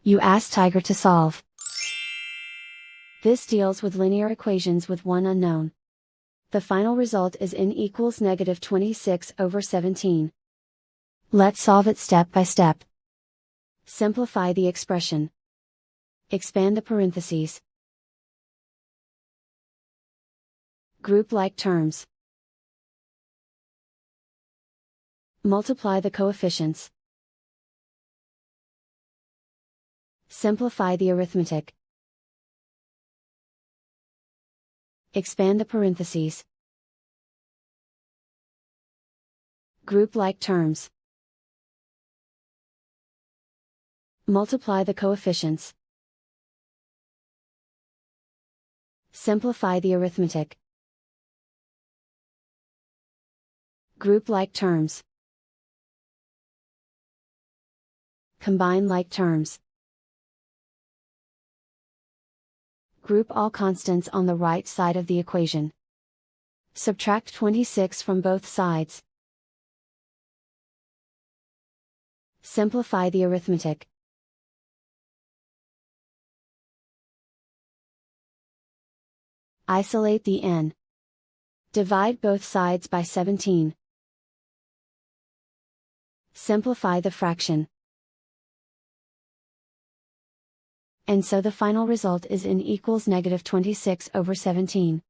You ask Tiger to solve. This deals with linear equations with one unknown. The final result is n equals -26/17. Let's solve it step by step. Simplify the expression. Expand the parentheses. Group like terms. Multiply the coefficients. Simplify the arithmetic. Expand the parentheses. Group like terms. Multiply the coefficients. Simplify the arithmetic. Group like terms. Combine like terms. Group all constants on the right side of the equation. Subtract 26 from both sides. Simplify the arithmetic. Isolate the n. Divide both sides by 17. Simplify the fraction. And so the final result is n equals -26/17.